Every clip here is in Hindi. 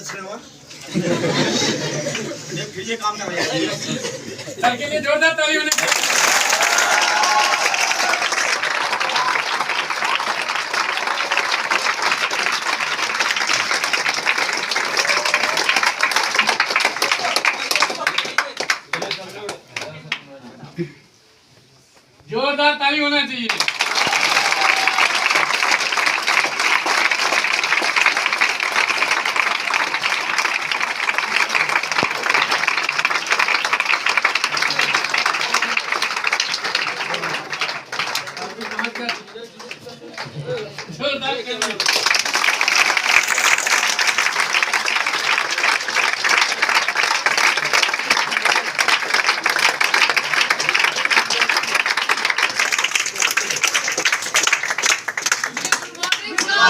अच्छे हुआ फिर ये काम करवाया सर के लिए जोरदार ताली होनी चाहिए। जोरदार ताली होना चाहिए। जोरदार करना।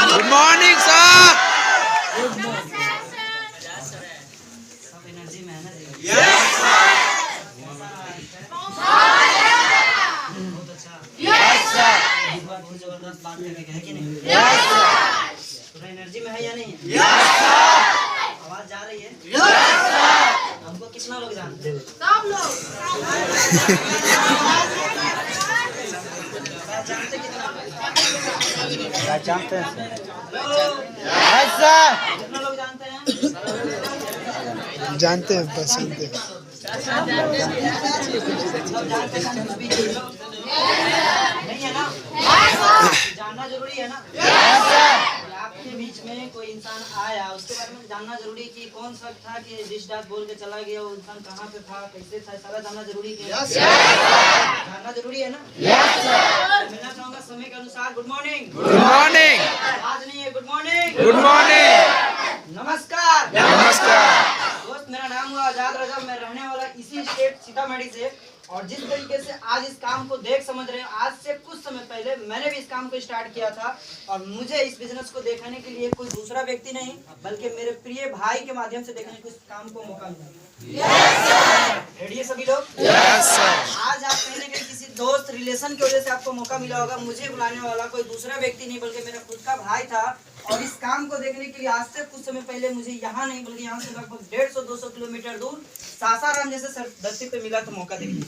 Good morning, sir. सब एनर्जी में है ना जी? यस सर बहुत अच्छा। इस बार बहुत जबरदस्त बात करके है कि नहीं? पूरा एनर्जी में है या नहीं है? आवाज जा रही है? हमको कितना लोग जानते हैं? जानते कितना लोग? जानते हैं कितना लोग जानते हैं? जानते हैं बस जानते हैं। सब जानते हैं कुछ भी नहीं है ना? जानना जरूरी है ना? आपके बीच में कोई इंसान आया, उसके बारे में जानना जरूरी है कि कौन सा था कि डिश डाक बोल के चला गया, वो इंसान कहाँ पे था, कैसे था, सारा जानना जरूरी है। जानना जरूरी है ना? मिलना चाहूंगा समय के अनुसार। Good morning. Good morning. आज नहीं है, गुड मॉर्निंग। Good morning. नमस्कार। नमस्कार। दोस्त, मेरा नाम हुआ आजाद रजब। मैं रहने वाला इसी स्टेट सीतामढ़ी से, और जिस तरीके से आज इस काम को देख समझ रहे हैं, आज से कुछ समय पहले मैंने भी इस काम को स्टार्ट किया था, और मुझे इस बिजनेस को देखने के लिए कोई दूसरा व्यक्ति नहीं बल्कि मेरे प्रिय भाई के माध्यम से देखने को इस काम को मौका मिला। रेडी है सभी लोग? Yes sir. आज आप कहीं ना कहीं किसी दोस्त रिलेशन की वजह से आपको मौका मिला होगा। मुझे बुलाने वाला कोई दूसरा व्यक्ति नहीं बल्कि मेरा खुद का भाई था, और इस काम को देखने के लिए आज से कुछ समय पहले मुझे यहाँ नहीं बल्कि यहाँ से लगभग 150-200 किलोमीटर दूर सासाराम जैसे धरती पे मिला था मौका देखने।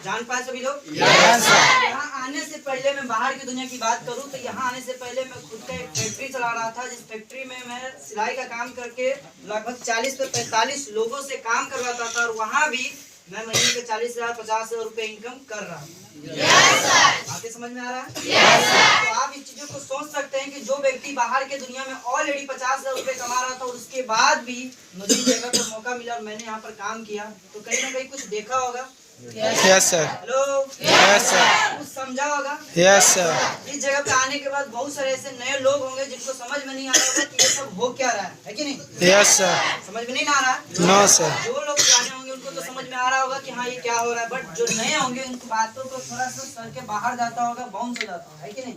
जान पाए सभी लोग? यहाँ आने से पहले मैं बाहर की दुनिया की बात करूँ तो यहाँ आने से पहले मैं खुद का एक फैक्ट्री चला रहा था, जिस फैक्ट्री में मैं सिलाई का काम करके लगभग 40 से 45 लोगों से काम करवाता था, और वहाँ भी मैं महीने के 40,000 50,000 रुपए इनकम कर रहा हूँ। बातें समझ में आ रहा है? तो आप इस चीजों को सोच सकते हैं कि जो व्यक्ति बाहर के दुनिया में ऑलरेडी 50,000 रुपए कमा रहा था, और उसके बाद भी मुझे इस जगह पर मौका मिला और मैंने यहाँ पर काम किया, तो कहीं ना कहीं कुछ देखा होगा। Yes sir. Hello. Yes sir. कुछ समझा होगा। Yes sir. इस जगह पे आने के बाद बहुत सारे ऐसे नए लोग होंगे जिनको समझ में नहीं आ रहा होगा कि ये सब हो क्या रहा है कि नहीं? Yes sir. समझ में नहीं आ रहा? No sir. जो लोग पुराने होंगे उनको तो समझ में आ रहा होगा कि हाँ ये क्या हो रहा है, बट जो नए होंगे उनकी बातों को थोड़ा सा सर के बाहर जाता होगा, बाउंस हो जाता होगा, है कि नहीं?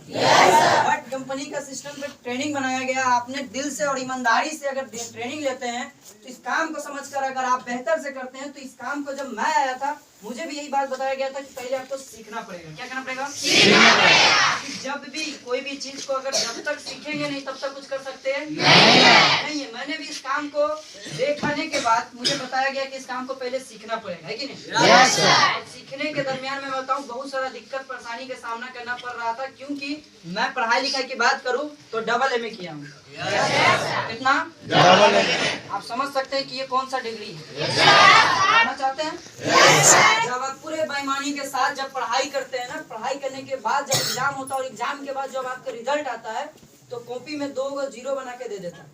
बट कंपनी का सिस्टम पे ट्रेनिंग बनाया गया। आपने दिल से और ईमानदारी से अगर ट्रेनिंग लेते हैं तो इस काम को समझकर अगर आप बेहतर से करते हैं, तो इस काम को जब मैं आया था मुझे भी यही बात बताया गया था कि पहले आपको सीखना पड़ेगा। क्या करना पड़ेगा? सीखना पड़ेगा। जब भी कोई भी चीज को अगर जब तक सीखेंगे नहीं तब तक कुछ कर सकते हैं नहीं है। मैंने भी इस काम को देखने के बाद मुझे बताया गया कि इस काम को पहले सीखना पड़ेगा, है कि नहीं? Yes sir. सीखने के दरमियान में बताऊं बहुत सारा दिक्कत परेशानी का सामना करना पड़ रहा था, क्योंकि मैं पढ़ाई लिखाई की बात करूं तो डबल एमए किया हूँ। कितना? Double MA. आप समझ सकते हैं कि ये कौन सा डिग्री है? जानना चाहते हैं? जब आप पूरे बेईमानी के साथ जब पढ़ाई करते हैं ना, पढ़ाई करने के बाद जब एग्जाम होता है और एग्जाम के बाद जब आपका रिजल्ट आता है तो कॉपी में 2 जीरो बना के दे देता है,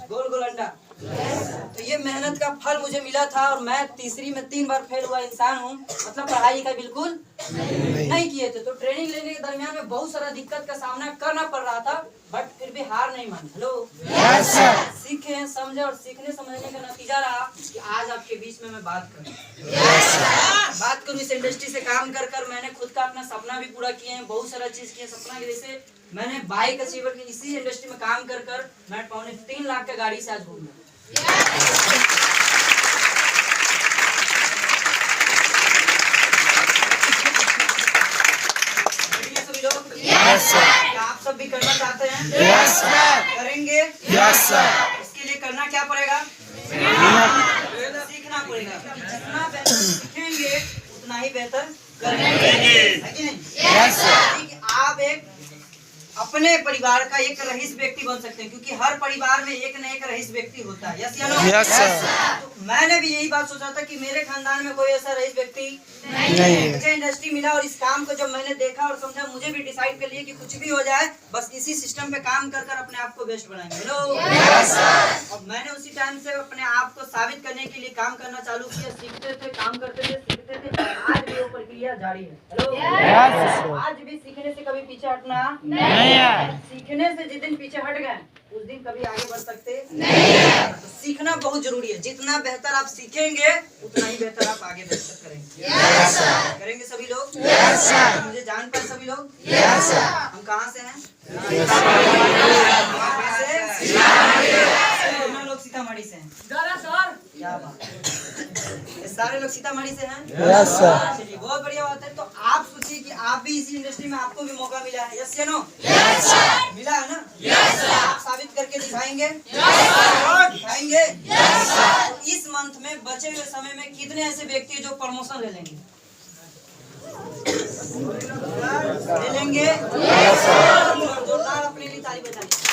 गोल गोल अंडा। तो ये मेहनत का फल मुझे मिला था, और मैं तीसरी में 3 बार फेल हुआ इंसान हूँ, मतलब पढ़ाई का बिल्कुल नहीं किए थे। तो ट्रेनिंग लेने के दरमियान में बहुत सारा दिक्कत का सामना करना पड़ रहा था, बट फिर भी हार नहीं मानी। हेलो। Yes sir. सीखे समझे, और सीखने समझने का नतीजा रहा कि आज आपके बीच में मैं बात करूं। बात करूं इस इंडस्ट्री से काम कर कर मैंने खुद का अपना सपना भी पूरा किए हैं, बहुत सारा चीज किए सपना के। जैसे मैंने बाइक अचीवर की इसी इंडस्ट्री में काम कर कर मैं 3.25 लाख का गाड़ी से आज घूम रहा हूं। Yes sir. क्या आप सब भी करना चाहते हैं? Yes sir. करेंगे? Yes sir. इसके लिए करना क्या पड़ेगा? सीखना पड़ेगा। जितना बेहतर सीखेंगे उतना ही बेहतर करेंगे, है कि नहीं? Yes sir. ठीक है, आप एक अपने परिवार का एक रईस व्यक्ति बन सकते हैं, क्योंकि हर परिवार में एक न एक रईस व्यक्ति होता है। यस या नो? Yes sir. तो मैंने भी यही बात सोचा था कि मेरे खानदान में कोई ऐसा रईस व्यक्ति नहीं। मुझे इंडस्ट्री मिला और इस काम को जब मैंने देखा और समझा, मुझे भी डिसाइड कर लिया कि कुछ भी हो जाए बस इसी सिस्टम पे काम कर कर अपने आप को बेस्ट बनाएंगे। हेलो। Yes sir. और मैंने उसी टाइम से अपने आप को साबित करने के लिए काम करना चालू किया। सीखते थे, काम करते थे, सीखते थे। आज भी वो प्रक्रिया जारी है। हेलो। Yes sir. आज भी सीखने से कभी पीछे हटना नहीं है। सीखने से जिस दिन पीछे हट गए उस दिन कभी आगे बढ़ सकते नहीं। तो सीखना बहुत जरूरी है। जितना बेहतर आप सीखेंगे उतना ही बेहतर आप आगे बेहतर करेंगे। Yes sir. करेंगे सभी लोग? Yes sir. मुझे जान पाए सभी लोग? Yes sir. हम कहाँ से हैं? कितना लोग सीतामढ़ी से हैं? क्या बात है। ये सारे लोग सीतामढ़ी से हैं? Yes sir. चलिए, बहुत बढ़िया बात है। तो आप सोचिए कि आप भी इसी इंडस्ट्री में, आपको भी मौका मिला है। यस या नो? Yes sir. मिला है ना? Yes sir. आप साबित करके दिखाएंगे? दिखाएंगे? तो इस मंथ में बचे हुए समय में कितने ऐसे व्यक्ति हैं जो प्रमोशन ले लेंगे? ले लेंगे? जोरदार अपने लिए ताली बजा लीजिए।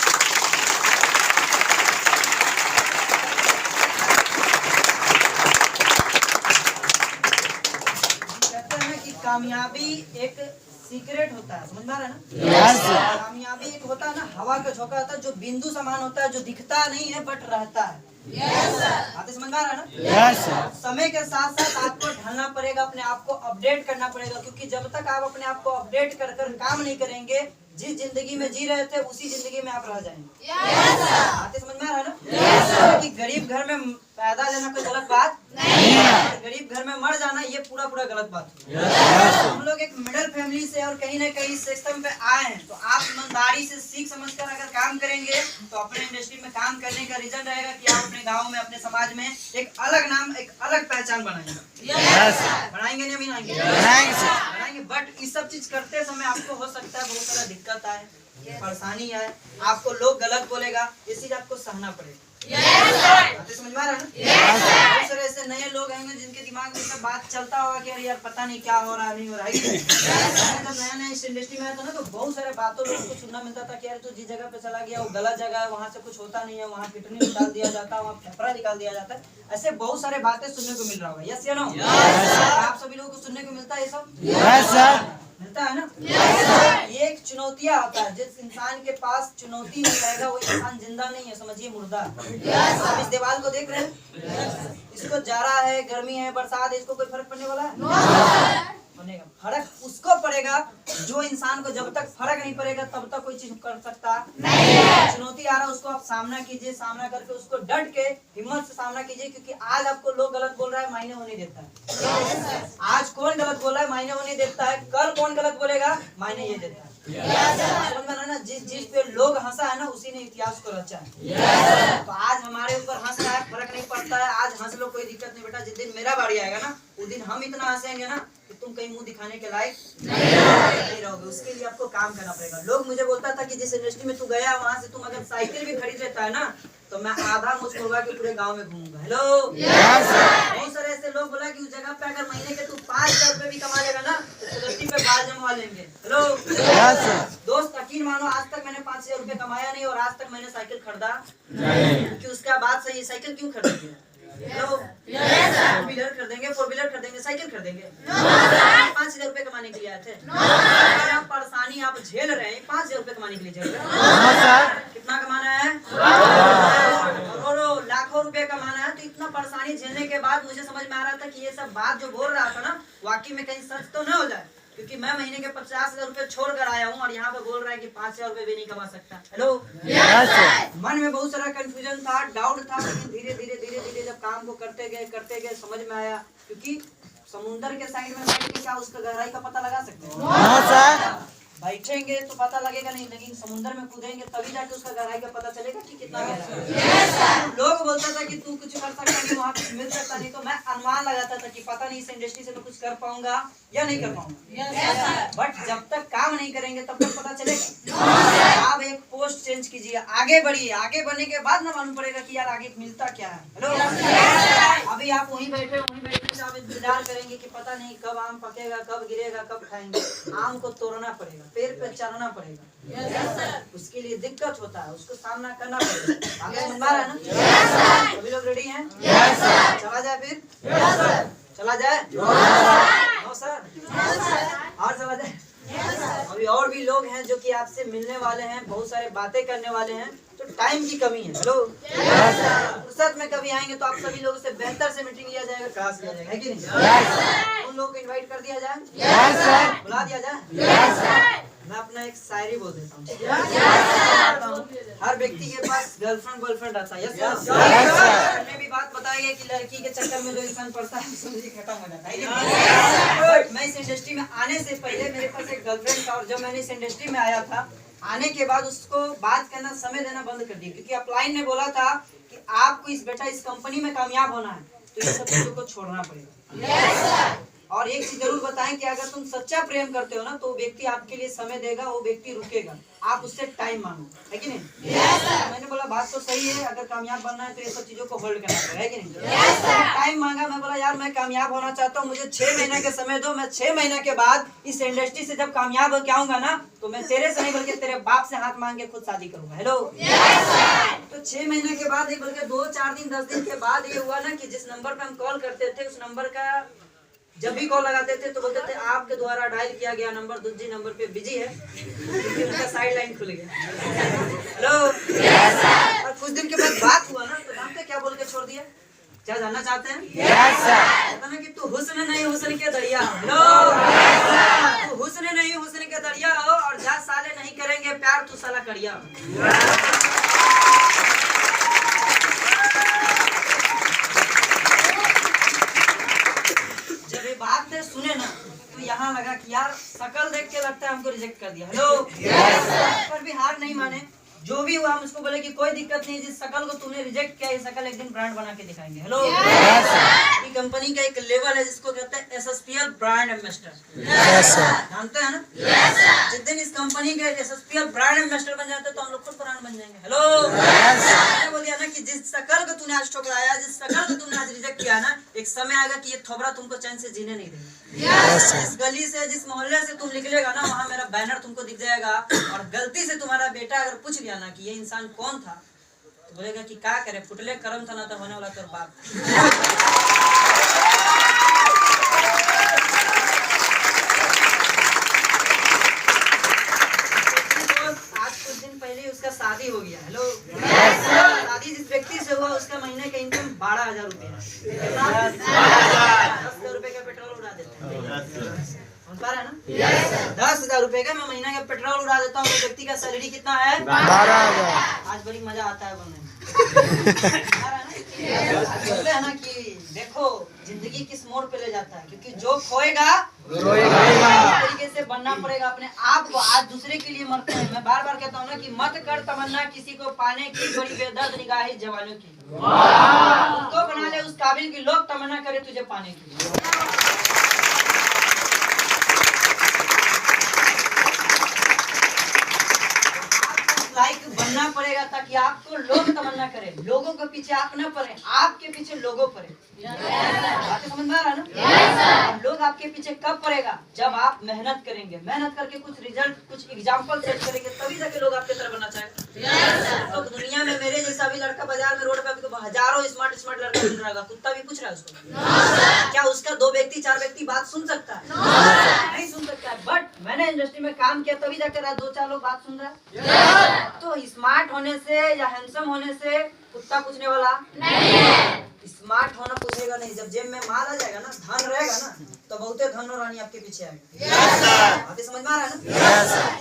कहते हैं कि कामयाबी एक सीक्रेट होता है, समझ में आ रहा है ना? Yes sir. कामयाबी एक होता है ना, हवा का झोंका होता है, जो बिंदु समान होता है, जो दिखता नहीं है बट रहता है। बातें समझ में आ रहा है ना? Yes sir. समय के साथ साथ आपको ढलना पड़ेगा, अपने आप को अपडेट करना पड़ेगा, क्योंकि जब तक आप अपने आप को अपडेट कर कर काम नहीं करेंगे, जिस जिंदगी में जी रहे थे उसी जिंदगी में आप रह जाएंगे। बातें समझ में आ रहा है ना? कि गरीब घर में पैदा लेना कोई गलत बात नहीं है, गरीब घर में मर जाना ये पूरा पूरा गलत बात है। हम लोग एक मिडिल फैमिली से और कहीं ना कहीं सिस्टम पे आए हैं, तो आप ईमानदारी से सीख समझकर अगर काम करेंगे तो अपने इंडस्ट्री में काम करने का रीजन रहेगा कि आप अपने गांव में, अपने समाज में एक अलग नाम, एक अलग पहचान बनाएंगे। Yes sir. बनाएंगे नहीं बनाएंगे? बनाएंगे सर। बनाएंगे। बट इस सब चीज करते समय आपको हो सकता है बहुत सारा दिक्कत आए, परेशानी आए, आपको लोग गलत बोलेगा, इस चीज आपको सहना पड़ेगा। बातें समझ में आ रहा है ना? बहुत सारे ऐसे नए लोग आएंगे जिनके दिमाग में सब बात चलता होगा कि यार पता नहीं क्या हो रहा है, नहीं हो रहा है। जब नया नया इस इंडस्ट्री में आया था ना, तो बहुत सारे बातों लोगों को सुनना मिलता था कि यार तू जिस जगह पे चला गया वो गलत जगह है, वहाँ से कुछ होता नहीं है, वहाँ किडनी निकाल दिया जाता है, वहाँ फेफड़ा निकाल दिया जाता है। ऐसे बहुत सारे बातें सुनने को मिल रहा होगा। यस या नो? आप सभी लोगों को सुनने को मिलता है ये सब? Yes sir. मिलता है ना? ये एक चुनौतियाँ आता है। जिस इंसान के पास चुनौती नहीं रहेगा वो इंसान जिंदा नहीं है, समझिए मुर्दा है। आप इस दीवार को देख रहे हैं, इसको जाड़ा है, गर्मी है, बरसात है, इसको कोई फर्क पड़ने वाला है? बनेगा। फर्क उसको पड़ेगा जो इंसान को जब तक फर्क नहीं पड़ेगा तब तक कोई चीज कर सकता नहीं है। चुनौती आ रहा है उसको आप सामना कीजिए, सामना करके उसको डट के हिम्मत से सामना कीजिए, क्योंकि आज आपको लोग गलत बोल रहा है, मायने होने देता है। आज कौन गलत बोल रहा है मायने होने देता है, कल कौन गलत बोलेगा मायने ये देता है। समझ में ना? जिस पे लोग हंसा है ना उसी ने इतिहास को रचा है। तो आज हमारे ऊपर हंस रहा है, फर्क नहीं पड़ता है, आज हंस लो, कोई दिक्कत नहीं बेटा। जिस दिन मेरा बारी आएगा ना उस दिन हम इतना हंसेंगे ना कि तुम कहीं मुंह दिखाने के लायक नहीं रहोगे। उसके लिए आपको काम करना पड़ेगा। लोग मुझे बोलता था कि जिस इंडस्ट्री में तू गया वहाँ से तुम अगर साइकिल भी खरीद लेता है ना तो मैं आधा मुझको होगा कि पूरे गांव में घूमूंगा। हेलो। बहुत सारे ऐसे लोग बोला कि उस जगह पे अगर महीने के तू 5,000 रुपए भी कमा लेगा ना तो इंडस्ट्री पे बाल जमवा लेंगे। हेलो दोस्त, यकीन मानो आज तक मैंने 5,000 रुपए कमाया नहीं और आज तक मैंने साइकिल खरीदा नहीं, कि उसका बात सही है, साइकिल क्यों खरीदेंगे? हेलो, 4 व्हीलर खरीदेंगे, 4 व्हीलर खरीदेंगे, साइकिल खरीदेंगे? 5,000 रुपए कमाने के लिए आए थे। आप परेशानी आप झेल रहे हैं 5,000 रुपए कमाने के लिए झेल रहे हैं। कितना कमाना है? करोड़ों लाखों रुपए कमाना है। तो इतना परेशानी झेलने के बाद मुझे समझ में आ रहा था कि ये सब बात जो बोल रहा था ना वाकई में कहीं सच तो न हो जाए, क्योंकि मैं महीने के 50,000 रुपए छोड़ कर आया हूँ और यहाँ पे बोल रहा है कि 5,000 रुपए भी नहीं कमा सकता। हेलो। मन में बहुत सारा कंफ्यूजन था, डाउट था, लेकिन धीरे धीरे जब काम को करते गए समझ में आया, क्योंकि समुंदर के साइड में बैठ के क्या उसका गहराई का पता लगा सकते हैं? भाई बैठेंगे तो पता लगेगा नहीं, लेकिन समुद्र में कूदेंगे तभी जाके उसका गहराई का पता चलेगा कि कितना गहरा है। लोग बोलता था कि तू कुछ कर सकता नहीं, वहाँ कुछ मिल सकता नहीं, तो मैं अनुमान लगाता था कि पता नहीं इस इंडस्ट्री से मैं कुछ कर पाऊंगा या नहीं कर पाऊंगा। बट जब तक काम नहीं करेंगे तब तक पता चलेगा। आप एक पोस्ट चेंज कीजिए, आगे बढ़िए, आगे बढ़ने के बाद ना मालूम पड़ेगा कि यार आगे मिलता क्या है। हेलो, अभी आप वहीं बैठे आप इंतजार करेंगे कि पता नहीं कब आम पकेगा, कब गिरेगा, कब खाएंगे। आम को तोड़ना पड़ेगा, पेड़ पे चढ़ना पड़ेगा, उसके लिए दिक्कत होता है, उसको सामना करना पड़ेगा। आगे समझ रहा है ना? सभी लोग रेडी हैं? चला जाए फिर? चला जाए? No sir? और चला जाए? अभी और भी लोग हैं जो कि आपसे मिलने वाले हैं, बहुत सारे बातें करने वाले हैं, तो टाइम की कमी है। हेलो, फुर्सत में कभी आएंगे तो आप सभी लोगों से बेहतर से मीटिंग लिया जाएगा, क्लास लिया जाएगा, है कि नहीं? उन लोगों को इनवाइट कर दिया जाए, बुला दिया जाए। मैं अपना एक शायरी बोल देता हूँ। हर व्यक्ति के पास गर्लफ्रेंड बॉयफ्रेंड रहता है, यस सर? हमने भी बात बताई है कि लड़की के चक्कर में जो इंसान पड़ता है जिंदगी खत्म हो जाता है। मैं इस इंडस्ट्री में आने से पहले मेरे पास एक गर्लफ्रेंड था, और जब मैंने इस इंडस्ट्री में आया था, आने के बाद उसको बात करना, समय देना बंद कर दिया, क्योंकि अपलाइन ने बोला था कि आपको इस कंपनी में कामयाब होना है तो ये सब चीजों को छोड़ना पड़ेगा। और एक चीज जरूर बताएं कि अगर तुम सच्चा प्रेम करते हो ना तो व्यक्ति आपके लिए समय देगा, वो व्यक्ति रुकेगा, आप उससे टाइम मांगो, है कि नहीं? मैंने बोला बात तो सही है, अगर कामयाब बनना है तो ये सब चीजों को होल्ड करना पड़ेगा, है कि नहीं? टाइम मांगा, मैं बोला यार मैं कामयाब होना चाहता हूँ, मुझे 6 महीने के समय दो, मैं 6 महीने के बाद इस इंडस्ट्री से जब कामयाब हो के आऊंगा ना तो मैं तेरे से नहीं बल्कि तेरे बाप से हाथ मांग के खुद शादी करूंगा। हेलो, तो 6 महीने के बाद नहीं बल्कि 2-4 दिन 10 दिन के बाद ये हुआ ना कि जिस नंबर पे हम कॉल करते थे उस नंबर का जब भी कॉल लगाते थे तो बोलते थे आपके द्वारा डायल किया गया नंबर दूसरे नंबर पे बिजी है, क्योंकि उनका साइड लाइन खुल गया। हेलो, और कुछ दिन के बाद बात हुआ ना तो जानते क्या बोल के छोड़ दिया? क्या जानना चाहते हैं? कहता ना कि तू हुस्न नहीं हुस्न के दरिया। हेलो, तू हुस्न नहीं हुस्न के दरिया हो, और जा साले नहीं करेंगे प्यार तू साला करिया। बात है सुने ना तो यहाँ लगा कि यार शकल देख के लगता है हमको रिजेक्ट कर दिया। हेलो, पर भी हार नहीं माने, जो भी हुआ हम उसको बोले कि कोई दिक्कत नहीं, जिस शकल को तूने रिजेक्ट किया ये शकल एक दिन ब्रांड बना के दिखाएंगे। हेलो, ये कंपनी का एक लेवल है जिसको कहते हैं SSPL ब्रांड एम्बेसडर, जानते हैं ना? जिस दिन इस कंपनी के SSPL ब्रांड एम्बेसडर बन जाते तो हम लोग खुद ब्रांड बन जाएंगे। हेलो, मैंने बोल दिया ना कि जिस शकल को तूने आज ठुकराया, जिस शकल को तूने आज रिजेक्ट किया ना, एक समय आएगा कि ये थोबरा तुमको चैन से जीने नहीं देगा। जिस गली से जिस मोहल्ले से तुम निकलेगा ना वहाँ मेरा बैनर तुमको दिख जाएगा, और गलती से तुम्हारा बेटा अगर पूछ लिया ना कि ये इंसान कौन था तो बोलेगा कि क्या करे फुटले कर्म था ना तो होने वाला तेरा बाप। आज कुछ दिन पहले उसका शादी हो गया। हेलो, शादी जिस व्यक्ति से हुआ उसका महीने का इनकम 12,000 रुपये, 10,000 रुपए का पेट्रोल उड़ा देता है। है ना? 10,000 रुपए का मैं महीना का पेट्रोल उड़ा देता हूँ। व्यक्ति का सैलरी कितना है? 12,000। आज बड़ी मजा आता है बोलने में। बोलते हैं ना कि देखो जिंदगी किस मोड़ पे ले जाता है, क्योंकि जो खोएगा इस तरीके से बनना पड़ेगा अपने आप को। आज दूसरे के लिए मरते हैं। मैं बार बार कहता हूँ ना कि मत कर तमन्ना किसी को पाने की, बड़ी बेदर्द निगाही जवानों की। उनको बना ले उस काबिल की, लोग तमन्ना करे तुझे पाने की। लाइक बनना पड़ेगा ताकि आपको लोग तमन्ना करें, लोगों के पीछे आप न पड़े, आपके पीछे लोगों पड़े। आपको समझ में आ रहा है ना? लोग आपके पीछे कब पड़ेगा? जब आप मेहनत करेंगे, मेहनत करके कुछ रिजल्ट, कुछ एग्जाम्पल सेट करेंगे, तभी जाके लोग आपके तरह बनना चाहेंगे। तो दुनिया में मेरे जैसा भी लड़का बाजार में रोड पे हजारों स्मार्ट लड़का मिल रहा है, कुत्ता भी पूछ रहा है उसको, क्या उसका 2 व्यक्ति 4 व्यक्ति बात सुन सकता है? नहीं सुन सकता है। बट मैंने इंडस्ट्री में काम किया तभी जाकर 2-4 लोग बात सुन रहा है। तो स्मार्ट होने से या हैंडसम होने से कुत्ता पूछने वाला नहीं है। स्मार्ट होना पूछेगा नहीं। जब जेब में माल आ जाएगा ना, धन रहेगा ना, तो बहुते धन और रानी आपके पीछे आएगी। आपको समझ में आ रहा है ना?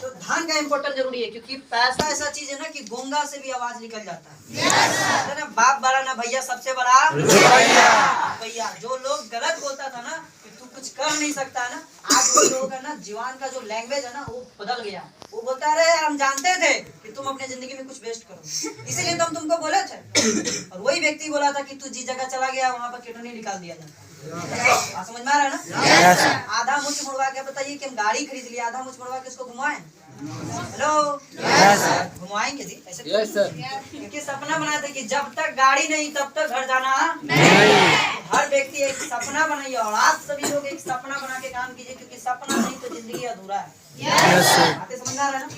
तो धन का इम्पोर्टेंट जरूरी है, क्योंकि पैसा ऐसा चीज है ना कि गूंगा से भी आवाज निकल जाता है। ना बाप बड़ा ना भैया, सबसे बड़ा भैया। जो लोग गलत बोलता था ना कि तू कुछ कुछ कर नहीं सकता है ना। आज वो लोगों का ना जीवन का जो लैंग्वेज है ना वो बदल गया। वो बोलता है अरे हम जानते थे कि तुम अपने जिंदगी में कुछ बेस्ट करो, इसीलिए तो हम तुमको बोले थे। और वही व्यक्ति बोला था कि तू जिस जगह चला गया वहाँ पर कितने निकाल दिया जाता। समझ में आ रहा है ना? आधा मुझ मुड़वा के बताइए कि हम गाड़ी खरीद लिया, आधा मुझ मुड़वा के इसको घुमाएं। हेलो, घुमाएंगे जी ऐसे? क्योंकि सपना बनाया था कि जब तक गाड़ी नहीं तब तक घर जाना नहीं। हर व्यक्ति एक सपना बनाइए और आप सभी लोग एक सपना बना के काम कीजिए, क्योंकि सपना नहीं तो जिंदगी अधूरा है। बातें समझ आ रहा है ना?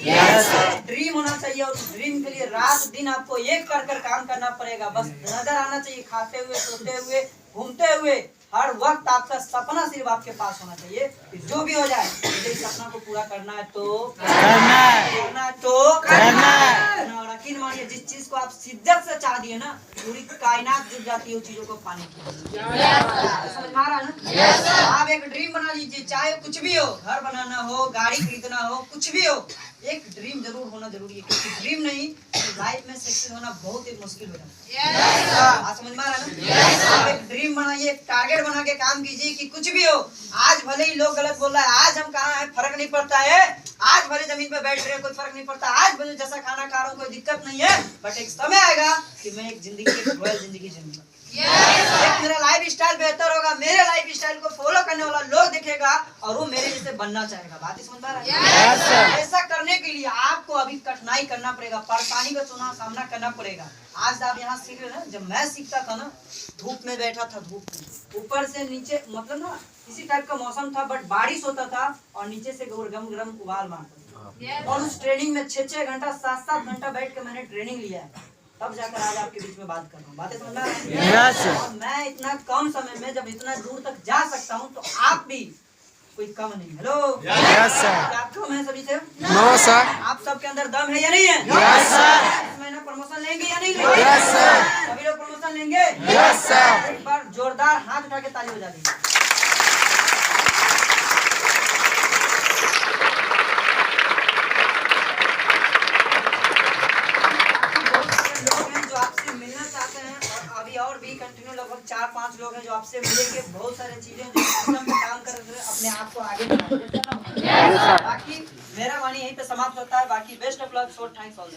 ड्रीम होना चाहिए और ड्रीम के लिए रात दिन आपको एक कर कर काम करना पड़ेगा। बस नजर आना चाहिए, खाते हुए, सोते हुए, घूमते हुए, हर वक्त आपका सपना सिर्फ आपके पास होना चाहिए कि जो भी हो जाए मुझे इस सपना को पूरा करना है तो करना है तो करना है। और यकीन मानिए जिस चीज को आप शिद्दत से चाह दिए ना, पूरी कायनात जुट जाती है उन चीजों को पाने के लिए। समझ में आ रहा है ना? आप एक ड्रीम बना लीजिए, चाहे कुछ भी हो, घर बनाना हो, गाड़ी खरीदना हो, कुछ भी हो, एक ड्रीम जरूर होना जरूरी है। क्योंकि ड्रीम नहीं तो लाइफ में सक्सेस होना बहुत ही मुश्किल हो जाता है। समझ में आ रहा है ना? आप एक ड्रीम बनाइए, एक टारगेट बना के काम कीजिए कि कुछ भी हो, आज भले ही लोग गलत बोल रहा है, आज हम कहाँ हैं फर्क नहीं पड़ता है, आज भले जमीन पे बैठ रहे हैं कोई फर्क नहीं पड़ता, आज भले जैसा खाना खा रहा हूँ कोई दिक्कत नहीं है, बट एक समय आएगा कि मैं एक रॉयल जिंदगी जीऊंगा। एक मेरा लाइफ स्टाइल बेहतर होगा, मेरे लाइफ स्टाइल को फॉलो करने वाला लोग देखेगा और वो मेरे जैसे बनना चाहेगा। बात ही समझ पा रहा है? ऐसा करने के लिए आपको अभी कठिनाई करना पड़ेगा, परेशानी का सामना करना पड़ेगा। आज आप यहाँ सीख रहे हैं ना, जब मैं सीखता था ना, धूप में बैठा था, धूप में ऊपर से नीचे, मतलब ना इसी टाइप का मौसम था, बट बारिश होता था और नीचे से गरम गरम उबाल मारता था। और उस ट्रेनिंग में 6-6 घंटा 7-7 घंटा बैठ के मैंने ट्रेनिंग लिया है, तब जाकर आज आपके बीच में बात कर रहा हूँ। बातें समझ रहे हैं? और मैं इतना कम समय में जब इतना दूर तक जा सकता हूँ तो आप भी कोई कम नहीं। हेलो, क्या आप कम है सभी से? No sir. आप सबके अंदर दम है या नहीं है? Yes sir. इस महीना प्रमोशन लेंगे या नहीं लेंगे? Yes sir. सभी लोग प्रमोशन लेंगे? Yes sir. एक बार जोरदार हाथ उठा के ताली बजा दीजिए। और भी कंटिन्यू लगभग 4-5 लोग हैं जो आपसे मिलेंगे, बहुत सारी चीजें जो सिस्टम पे काम कर रहे हैं, अपने आप को आगे बढ़ाएंगे। बाकी मेरा वाणी यहीं पे समाप्त होता है। बाकी best of luck, short thanks all.